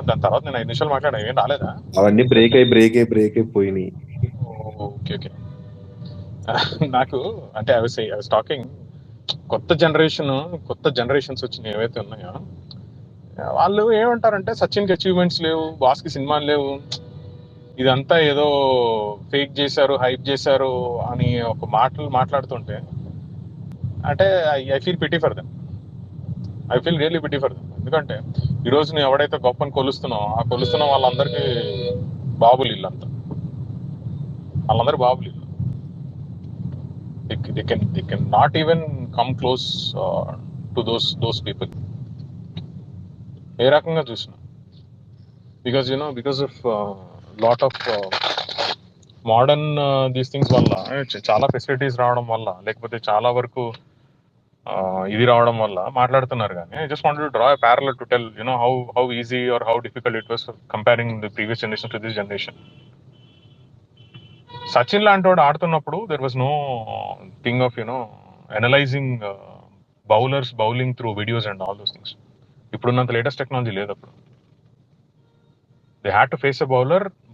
దాని తర్వాత నేను 5 నిమిషాలు మాట్లాడా, ఏం రాలేదా? అవన్నీ బ్రేక్ అయిపోయినాయి. Okay okay. నాకు అంటే ఐ వాస్ టాకింగ్, కొత్త జనరేషన్స్ వచ్చినాయి ఏవైతే ఉన్నాయో, వాళ్ళు ఏమంటారంటే సచిన్కి అచీవ్మెంట్స్ లేవు, బాస్కి సినిమాలు లేవు, ఇదంతా ఏదో ఫేక్ చేశారు, హైప్ చేశారు అని ఒక మాటలు మాట్లాడుతుంటే, అంటే I feel pity for them. I feel really pity for them. ఎందుకంటే ఈరోజు నువ్వు ఎవడైతే గొప్పని కొలుస్తున్నావు, ఆ కొలుస్తున్న వాళ్ళందరికీ బాబులు ఇల్లంతా, వాళ్ళందరూ బాబులు ఇల్లు. They can not even come close to those people. ఏ రకంగా చూసినా, because of lot of modern these things వల్ల, చాలా ఫెసిలిటీస్ రావడం వల్ల, లేకపోతే చాలా వరకు ఇది రావడం వల్ల మాట్లాడుతున్నారు. కానీ I just wanted to draw a parallel to tell how easy or how difficult it was comparing the previous generation to this generation. Sachin లాంటి వాడు ఆడుతున్నప్పుడు there was no thing of analysing bowlers bowling through videos and all those things. ఇప్పుడున్నంత latest technology లేదు అప్పుడు. They had to face a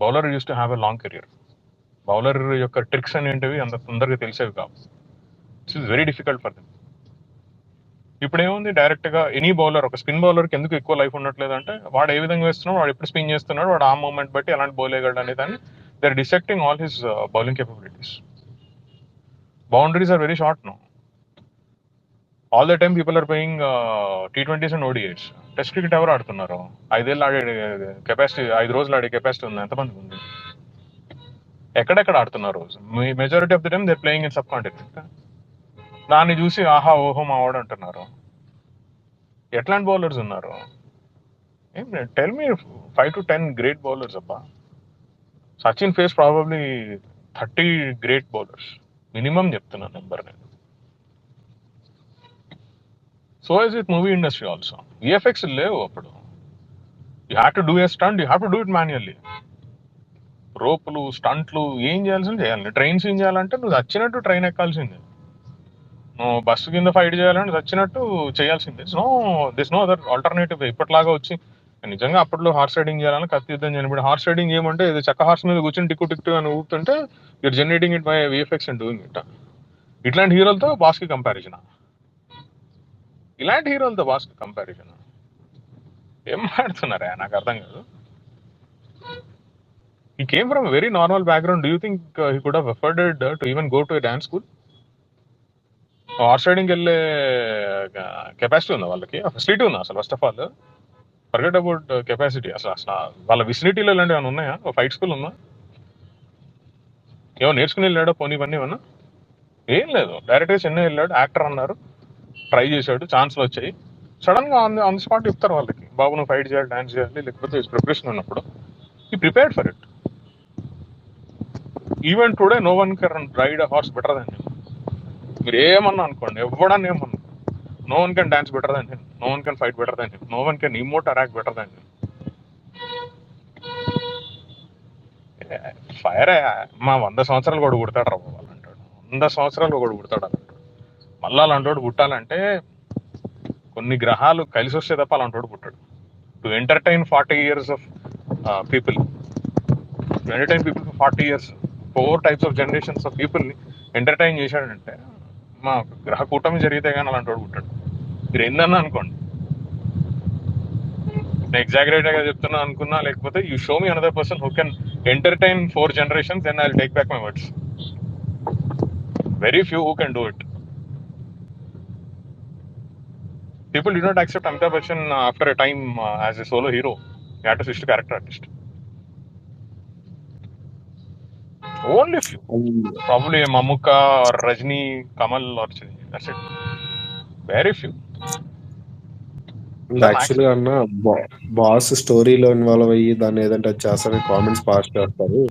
bowler use to have a long career. Bowler యొక్క tricks అనేటివి అంత తొందరగా తెలిసేవి కావు. It's is very difficult for them. ఇప్పుడు ఏముంది, డైరెక్ట్ గా ఎనీ బౌలర్, ఒక స్పిన్ బౌలర్కి ఎందుకు ఎక్కువ లైఫ్ ఉండట్లేదు అంటే, వాడు ఏ విధంగా వేస్తున్నాడు, వాడు ఎప్పుడు స్పిన్ చేస్తున్నాడు, వాడు ఆ మూమెంట్ బట్టి ఎలాంటి బౌల్ వేయగలడు అనే దాన్ని they are dissecting all his bowling capabilities. Boundaries are very short now. All the time people are playing T20s and ODIs. Test cricket ఎవరు ఆడుతున్నారు? 5 ఏళ్ళు ఆడే కెపాసిటీ, 5 రోజులు ఆడే కెపాసిటీ ఉంది ఎంతమందికి ఉంది? ఎక్కడెక్కడ ఆడుతున్నారు? Majority of the time they playing in subcontinent. దాన్ని చూసి ఆహా ఓహో మావాడు అంటున్నారు. ఎట్లాంటి బౌలర్స్ ఉన్నారు? Tell me 5 to 10 great bowlers అబ్బా. Sachin face probably 30 great bowlers minimum చెప్తున్నాను నెంబర్ నేను. So is with movie industry also. VFX లేవు అప్పుడు. You have to do a stunt, you have to do it manually. రోపులు, స్టంట్లు ఏం చేయాల్సింది చేయాలి. ట్రైన్స్ ఏం చేయాలంటే నువ్వు వచ్చినట్టు ట్రైన్ ఎక్కాల్సిందే. నువ్వు బస్సు కింద ఫైట్ చేయాలంటే వచ్చినట్టు చేయాల్సిందే. This no other alternative. ఇప్పటిలాగా వచ్చి నిజంగా అప్పట్లో హార్స్ రైడింగ్ చేయాలని కత్తి యుద్ధం చేయబడి, హార్స్ రైడింగ్ ఏమంటే ఇది చక్క హార్స్ మీద కూర్చొని టిక్కు అని ఊపుతుంటే you're generating it by VFX and doing it. ఇట్లాంటి హీరోలతో బాస్కి కంపారిజన్, ఇలాంటి హీరోలతో బాస్కి కంపారిజన్ ఏం మాడుతున్నారా? నాకు అర్థం కాదు. He came from a very normal background. Do you think he could have afforded to even go to a dance school? Horse రైడింగ్కి వెళ్ళే కెపాసిటీ ఉందా వాళ్ళకి? ఫెసిలిటీ ఉందా అసలు? First of all forget about capacity. అసలు వాళ్ళ విసినిటీలో ఇలాంటివి ఏమైనా ఉన్నాయా? ఒక ఫైట్ స్కూల్ ఉందా? ఏమో నేర్చుకుని వెళ్ళాడో పోనీ ఇవన్నీ ఏమన్నా? ఏం లేదు. డైరెక్ట్గా చెన్నై వెళ్ళాడు, యాక్టర్ అన్నారు, ట్రై చేశాడు, ఛాన్స్లు వచ్చాయి. సడన్ గా ఆన్ ది స్పాట్ చెప్తారు వాళ్ళకి, బాబు నువ్వు ఫైట్ చేయాలి, డాన్స్ చేయాలి, లేకపోతే ప్రిపరేషన్ ఉన్నప్పుడు he prepared for it. Even today no one can ride a horse better than him. మీరు ఏమన్నా అనుకోండి, ఎవడన్నా ఏమన్నా, no one can dance better than him, no one can fight better than him, no one can emote or act better than him. ఫైర్ మా 100 సంవత్సరాలు కూడా పుడతాడు రా బాబు అంటాడు. 100 సంవత్సరాలు కూడా పుడతాడు అంటాడు. మళ్ళీ అలాంటోడు పుట్టాలంటే కొన్ని గ్రహాలు కలిసి వస్తే తప్ప అలాంటోడు పుట్టాడు. To entertain 40 years of people, to entertain people for 40 years, 4 types of generations of పీపుల్ని ఎంటర్టైన్ చేశాడంటే మా గ్రహ కూటమి జరిగితే కానీ అలాంటోడు పుట్టాడు. మీరు ఏందన్నా అనుకోండి, నేను ఎగ్జాగరేట్గా చెప్తున్నా అనుకున్నా, లేకపోతే you show me another person who can entertain 4 generations, then I will take back my words. Very few who can do it. People did not accept Amitabh Bachchan after a time as a solo hero. He had to switch to character artist. Only few. Probably Mammootty or Rajni, Kamal or Chiranjeevi. That's it. Very few. యాక్చువల్గా అన్న boss స్టోరీలో involve అయ్యి దాన్ని ఏదంటే అది చేస్తారని comments pass చేస్తారు.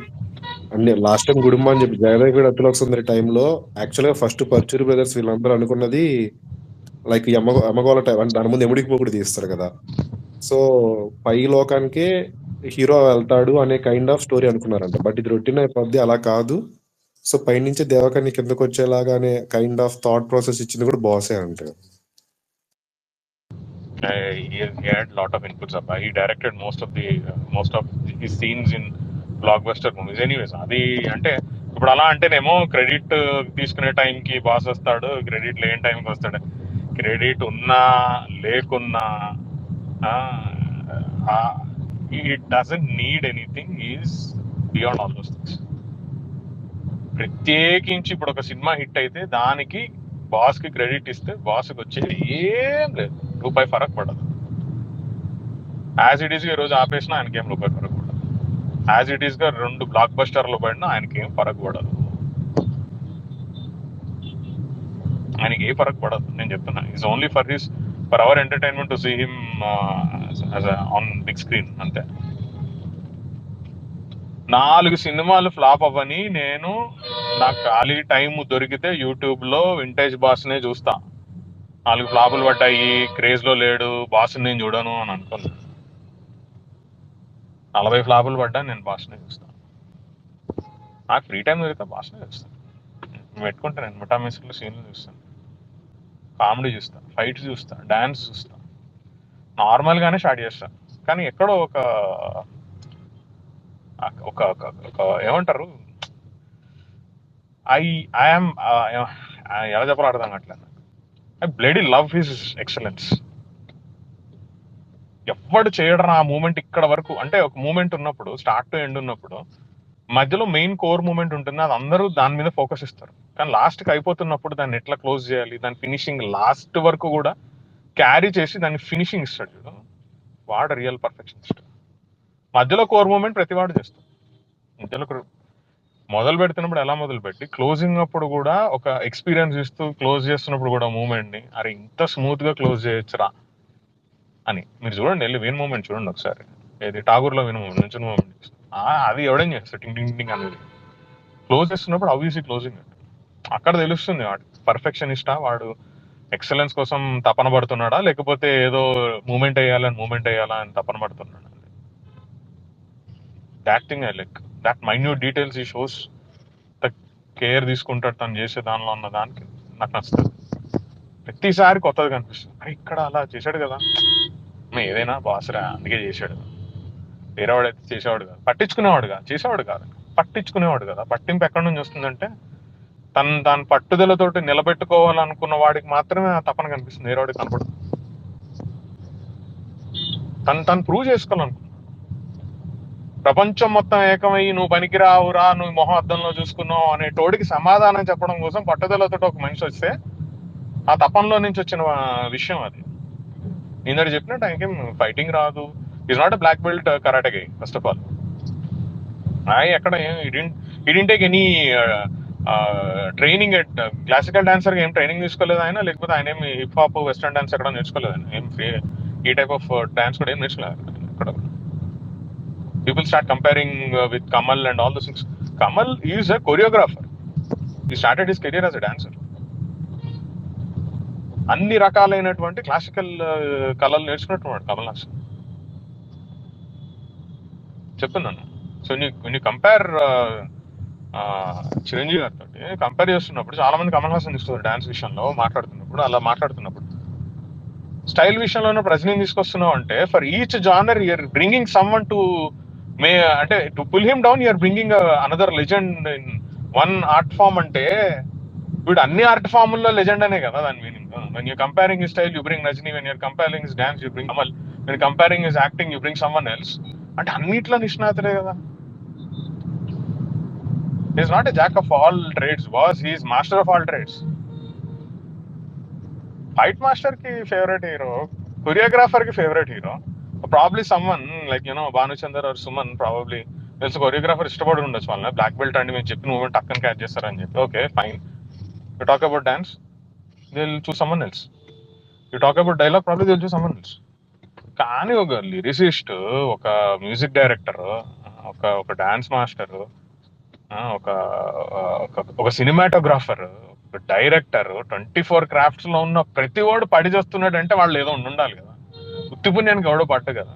And last time Gudumba అని చెప్పి జగదేవ్ అతిలోక సుందరి టైంలో యాక్చువల్గా ఫస్ట్ పర్చూరి బ్రదర్స్ వీళ్ళందరూ అనుకున్నది లైక్ యమగోళ టైం, అంటే దాని ముందు ఎముడికి మొగుడు తీస్తారు కదా. సో పై లోకానికే హీరో వెళ్తాడు అనే కైండ్ ఆఫ్ స్టోరీ అనుకున్నారంట. బట్ ఇది రొటీన్ అయిపోద్ది, అలా కాదు. సో పైనుంచి దేవకన్య కిందకు వచ్చేలాగానే కైండ్ ఆఫ్ థాట్ ప్రాసెస్ ఇచ్చింది కూడా బాసే అంటే. he had lot of inputs up. He directed most of his scenes in blockbuster movies. Anyways, అది అంటే ఇప్పుడు అలా అంటేనేమో క్రెడిట్ తీసుకునే టైంకి బాస్ వస్తాడు, క్రెడిట్ లేని టైంకి వస్తాడు. క్రెడిట్ ఉన్నా లేకున్నా it doesn't need anything, is beyond all those things. ప్రత్యేకించి ఇప్పుడు ఒక సినిమా హిట్ అయితే దానికి బాస్ కి క్రెడిట్ ఇస్తే బాస్కి వచ్చేది ఏం లేదు, రూపాయి ఫరక్ పడదు. యాజ్ ఇట్ ఈస్ గా ఈ రోజు ఆపేసినా ఆయనకి ఏం రూపాయి ఫరక్ పడదు. యాజ్ ఇట్ ఈస్ గా 2 బ్లాక్ బస్టర్లు పడినా ఆయనకి ఏం ఫరక్ పడదు. ఆయనకి ఏ ఫరక్ పడదు. నేను చెప్తున్నా, is only for our entertainment to see him on big screen అంతే. 4 సినిమాలు ఫ్లాప్ అవ్వని నేను నాకు ఖాళీ టైం దొరికితే యూట్యూబ్ లో వింటేజ్ బాస్ నే చూస్తా. 4 ఫ్లాపులు పడ్డాయి, క్రేజ్ లో లేడు, బాస్ నేను చూడను అని అనుకున్నాను. 40 ఫ్లాపులు పడ్డా నేను బాస్నే చూస్తాను. నాకు ఫ్రీ టైం దొరికితే బాస్నే చూస్తాను. పెట్టుకుంటాను నేను ముఠామేసులు సీన్లు చూస్తాను, కామెడీ చూస్తా, ఫైట్స్ చూస్తా, డాన్స్ చూస్తా, నార్మల్ గానే స్టార్ట్ చేస్తా. కానీ ఎక్కడో ఒక ఒక ఒక- ఒక ఏమంటారు, ఐ ఐఎమ్ ఎలా చెప్పాలో అర్థం కావట్లేదు. I bloody love his excellence. ఎవడు చేయడం ఆ మూమెంట్ ఇక్కడ వరకు. అంటే ఒక మూమెంట్ ఉన్నప్పుడు, స్టార్ట్ టు ఎండ్ ఉన్నప్పుడు మధ్యలో మెయిన్ కోర్ మూమెంట్ ఉంటుంది, అది అందరూ దాని మీద ఫోకస్ ఇస్తారు. కానీ లాస్ట్ కి అయిపోతున్నప్పుడు దాన్ని ఎట్లా క్లోజ్ చేయాలి, దాని ఫినిషింగ్ లాస్ట్ వరకు కూడా క్యారీ చేసి దాన్ని ఫినిషింగ్ ఇస్తాడు చూడు, వాడు రియల్ పర్ఫెక్షనిస్ట్. మధ్యలో కోర్ మూమెంట్ ప్రతి వాడు చేస్తాడు. మధ్యలో మొదలు పెడుతున్నప్పుడు ఎలా మొదలు పెట్టి క్లోజింగ్ అప్పుడు కూడా ఒక ఎక్స్పీరియన్స్ ఇస్తూ క్లోజ్ చేస్తున్నప్పుడు కూడా మూమెంట్ ని అరే ఇంత స్మూత్ గా క్లోజ్ చేయొచ్చురా అని. మీరు చూడండి, వెళ్ళి విన్ మూమెంట్ చూడండి ఒకసారి. ఏది ఠాగూర్ లో విన్ మూమెంట్ నుంచి మూమెంట్ అది ఎవడేం చేస్తాడు, టింగ్ టింగ్ టింగ్ అనేది క్లోజ్ చేస్తున్నప్పుడు ఆబ్వియస్లీ క్లోజింగ్. అక్కడ తెలుస్తుంది వాడు పర్ఫెక్షనిస్టా, వాడు ఎక్సలెన్స్ కోసం తపన పడుతున్నాడా, లేకపోతే ఏదో మూమెంట్ వేయాలా అని తపన పడుతున్నాడా. That thing I like, that minute details he shows care తీసుకుంటాడు తను చేసే దానిలో ఉన్న దానికి. నాకు నచ్చుతుంది. ప్రతిసారి కొత్తది కనిపిస్తుంది. అరే ఇక్కడ అలా చేశాడు కదా, ఏదైనా బాసురా అందుకే చేశాడు. వేరేవాడైతే చేసేవాడు కాదు, చేసేవాడు కాదు, పట్టించుకునేవాడు కదా. పట్టింపు ఎక్కడి నుంచి వస్తుందంటే దాని పట్టుదలతోటి నిలబెట్టుకోవాలనుకున్న వాడికి మాత్రమే ఆ తపన కనిపిస్తుంది, వేరేవాడికి కనపడదు. తను ప్రూవ్ చేసుకోవాలనుకున్నాడు. ప్రపంచం మొత్తం ఏకమయ్యి నువ్వు పనికిరావురా, నువ్వు మొహం అద్దంలో చూసుకున్నావు అనే తోడికి సమాధానం చెప్పడం కోసం పట్టుదలతో ఒక మనిషి వస్తే ఆ తపనలో నుంచి వచ్చిన విషయం అది. నేను చెప్పినట్టు ఆయనకేం ఫైటింగ్ రాదు. Is not a black belt karate guy first of all. ఎక్కడ he didn't take any training at classical dancer ఏం ట్రైనింగ్ తీసుకోలేదు ఆయన, లేకపోతే ఆయన ఏమి హిప్ హాప్ వెస్టర్న్ డాన్స్ ఎక్కడ నేర్చుకోలేదు ఆయన. ఏం ఈ టైప్ ఆఫ్ డాన్స్ కూడా ఏం నేర్చుకోలేదు ఇక్కడ. People start comparing with Kamal and all this things. Kamal is a choreographer. He started his career as a dancer. అన్ని రకాలైనటువంటి క్లాసికల్ కళలు నేర్చుకున్నట్టు కమల్ హాసన్. చెప్తున్నాను. సో నీ కంపేర్ చిరంజీవి గారితో కంపేర్ చేస్తున్నప్పుడు చాలా మంది కమల్ హాసన్ తీసుకొస్తారు డాన్స్ విషయంలో మాట్లాడుతున్నప్పుడు. అలా మాట్లాడుతున్నప్పుడు స్టైల్ విషయంలో రజనీని తీసుకొస్తున్నావు అంటే for each genre you're bringing someone to అంటే to pull him down you're bringing another legend in one art form. అంటే వీడు అన్ని ఆర్ట్ ఫామ్ల్లో లెజెండ్ అనే కదా దాని meaning. When you're comparing his style you bring Rajini, when you're comparing his dance you bring Kamal, when comparing his acting you bring someone else. అంటే అన్నిట్లో నిష్ణాతుడే కదా. Is not a jack of all trades boss, he's master of all trades. Fight master కి favourite hero, choreographer కి favourite hero, probably someone like Bhanuchander or Suman probably తెలుసు choreographer ఇష్టపడి ఉండొచ్చు వాళ్ళని. బ్లాక్ బెల్ట్ అండి మేము చెప్పిన మూమెంట్ టక్కన క్యాచ్ చేస్తారని చెప్పి, okay fine. You talk about dance, they will choose someone else. You talk about dialogue, probably they will choose someone else. కానీ ఒక లిరిసిస్ట్, ఒక మ్యూజిక్ డైరెక్టర్, ఒక డాన్స్ మాస్టర్, ఒక ఒక సినిమాటోగ్రాఫర్, ఒక డైరెక్టర్, 24 క్రాఫ్ట్స్ లో ఉన్న ప్రతి వాడు పడి చేస్తున్నాడు అంటే వాళ్ళు ఏదో ఉండాలి కదా. ఉత్తి పుణ్యానికి ఎవడో పట్టు కదా.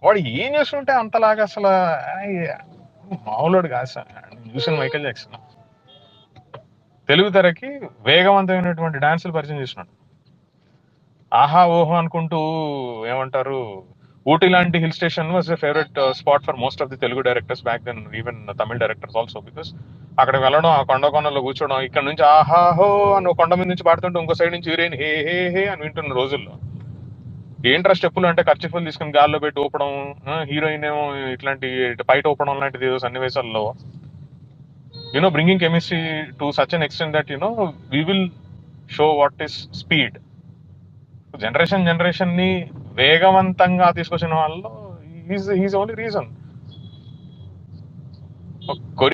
వాడు ఏం చేస్తుంటే అంతలాగా అసలు మామూలుడు కాదు సార్. చూసిన మైకేల్ జాక్సన్ తెలుగు తెరకి వేగవంతమైనటువంటి డాన్సులు పరిచయం చేసినాడు. ఆహా ఓహో అనుకుంటూ ఏమంటారు, ఊటీ లాంటి hill station was a favourite spot for most of the Telugu directors back then, even Tamil directors also. Because అక్కడ వెళ్ళడం, ఆ కొండలో కూర్చోవడం, ఇక్కడ నుంచి ఆహా హో అని ఒక కొండ మీద నుంచి పాడుతుంటే ఇంకో సైడ్ నుంచి హీరోయిన్ హే హే హే అని వింటున్న రోజుల్లో ఏంట్రా స్టెప్పులు అంటే ఖర్చుఫుల్ తీసుకుని గాల్లో పెట్టి ఊపడం, హీరోయిన్ ఏమో ఇట్లాంటి బయట ఊపడం లాంటిది ఏదో సన్నివేశాల్లో bringing chemistry to such an extent that we will show what is speed. Generation ని వేగవంతంగా తీసుకొచ్చిన వాళ్ళు ఈజ్ ఓన్లీ రీజన్.